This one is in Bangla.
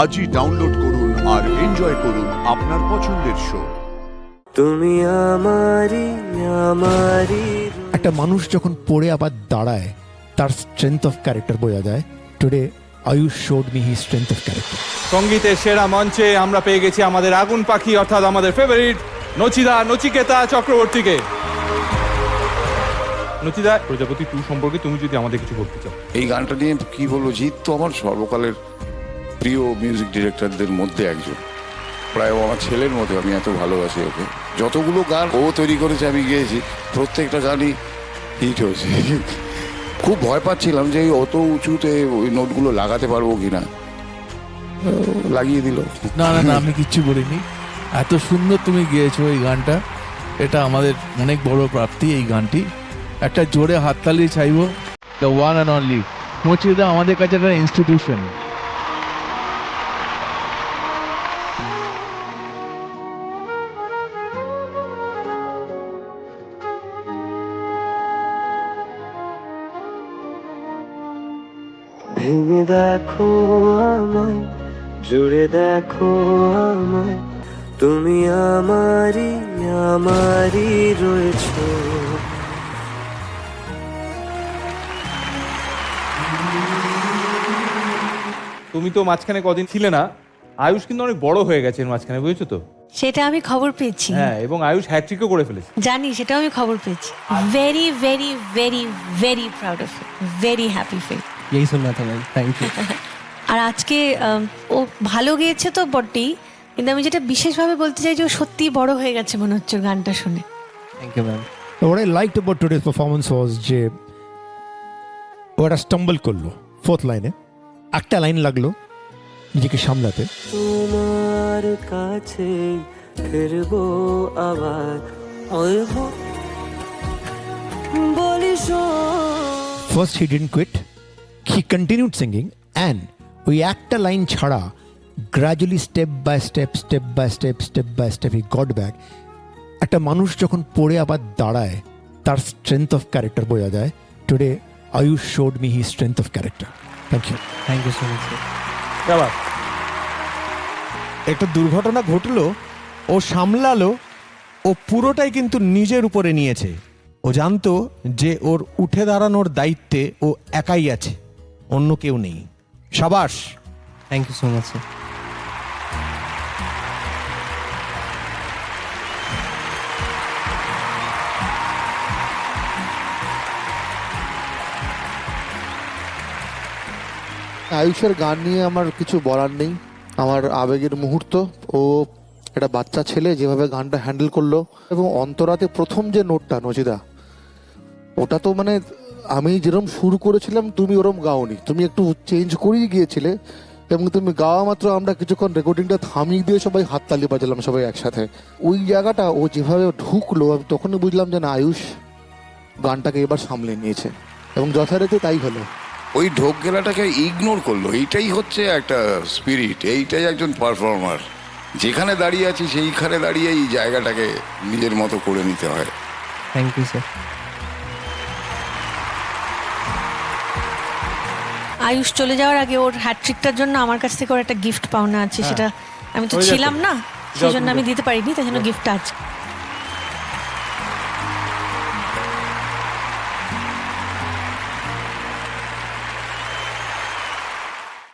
আজই ডাউনলোড করুন আর এনজয় করুন আপনার পছন্দের শো। তুমি আমারি আমারি। একটা মানুষ যখন পড়ে আবার দাঁড়ায় তার স্ট্রেংথ অফ ক্যারেক্টার বোঝা যায়। Today Ayush showed me his strength of character. সঙ্গীতের সেরা মঞ্চে আমরা পেয়ে গেছি আমাদের আগুন পাখি অর্থাৎ আমাদের ফেভারিট নচিকেতা চক্রবর্তীকে। নচিদা, প্রজাপতি 2 সম্পর্কে তুমি যদি আমাদের কিছু বলতে চাও। এই গানটা নিয়ে কি বলবো, জিৎ তো আমার সর্বকালের প্রিয় মিউজিক ডিরেক্টরদের মধ্যে একজন, প্রায় আমার ছেলের মতো। আমি এত ভালোবাসি ওকে। যতগুলো গান ও তৈরি করেছে আমি গেয়েছি, প্রত্যেকটা গানই হিট হয়েছে। খুব ভয় পাচ্ছিলাম যে অত উঁচুতে ওই নোটগুলো লাগাতে পারবো কিনা, লাগিয়ে দিল। না না না, আমি কিচ্ছু বলিনি। এত সুন্দর তুমি গেয়েছো এই গানটা, এটা আমাদের অনেক বড় প্রাপ্তি। এই গানটি একটা জোরে হাততালি চাইবো। The one and only Nachiketa আমাদের কাছে একটা ইনস্টিটিউশন। ভেঙে দেখো আমায়, জুড়ে দেখো আমায়, তুমি আমারি আমারি রয়েছো। তুমি তো মাঝখানে কদিন ছিলে না, আয়ুষ কিন্তু অনেক বড় হয়ে গেছে এর মাঝখানে, বুঝেছো তো? সেটা আমি খবর পেয়েছি। হ্যাঁ, এবং আয়ুষ হ্যাট্রিকও করে ফেলেছে। জানি, সেটাও আমি খবর পেয়েছি। Very very very very proud of you, very happy feel. यही सुनना था मैम, थैंक यू। আর আজকে ও ভালো গেয়েছে তো বটেই, কিন্তু আমি যেটা বিশেষভাবে বলতে চাই যে ও সত্যিই বড় হয়ে গেছে মনে হচ্ছে ওর গানটা শুনে। Thank you ma'am. What I liked about today's performance was যে ও একটা স্টাম্বল করলো ফোর্থ লাইনে, একটা লাইন লাগলো নিজেকে সামলাতে। তোমার কাছে ফিরবো আবার, ওই বলিস। First he didn't quit, he continued singing, and ওই একটা লাইন ছাড়া gradually step by step he got back. একটা মানুষ যখন পড়ে আবার দাঁড়ায় তার স্ট্রেংথ অফ ক্যারেক্টার বোঝা যায়। Today Ayush showed me his strength of character. Thank you. Thank you so much. আবার একটা দুর্ঘটনা ঘটলো, ও সামলালো, ও পুরোটাই কিন্তু নিজের উপরে নিয়েছে। ও জানতো যে ওর উঠে দাঁড়ানোর দায়িত্বে ও একাই আছে, অন্য কেউ নেই। সাবাস। Thank you so much sir. আয়ুষের গান নিয়ে আমার কিছু বলার নেই। আমার আবেগের মুহূর্ত। ও একটা বাচ্চা ছেলে যেভাবে গানটা হ্যান্ডেল করলো, এবং অন্তরাতে প্রথম যে নোটটা নচিদা, ওটা তো মানে আমি যেরকম শুরু করেছিলাম তুমি ওরম গাওনি, তুমি একটু চেঞ্জ করেই গিয়েছিলে, এবং তুমি গাওয়া মাত্র আমরা কিছুক্ষণ রেকর্ডিংটা থামিয়ে দিয়ে সবাই হাততালি বাজালাম সবাই একসাথে। ওই জায়গাটা ও যেভাবে ঢুকলো, আমি তখনই বুঝলাম যে না, আয়ুষ গানটাকে এবার সামলে নিয়েছে, এবং যথারীতি তাই হলো। ওই ঢোক গেলাটাকে ইগনোর করলো, এইটাই হচ্ছে একটা স্পিরিট, এইটাই একজন পারফর্মার। যেখানে দাঁড়িয়ে আছি সেইখানে দাঁড়িয়ে এই জায়গাটাকে নিজের মতো করে নিতে হয়। Thank you sir. আয়ুষ চলে যাওয়ার আগে ওর হ্যাট্রিকটার জন্য আমার কাছ থেকে ওর একটা গিফট পাওনা আছে, সেটা আমি তো হয়ে যাচ্ছে। ছিলাম না, যাও সেই জন্য তুমি আমি যাও। দিতে পারিনি, তাই জন্য গিফটটা আছে।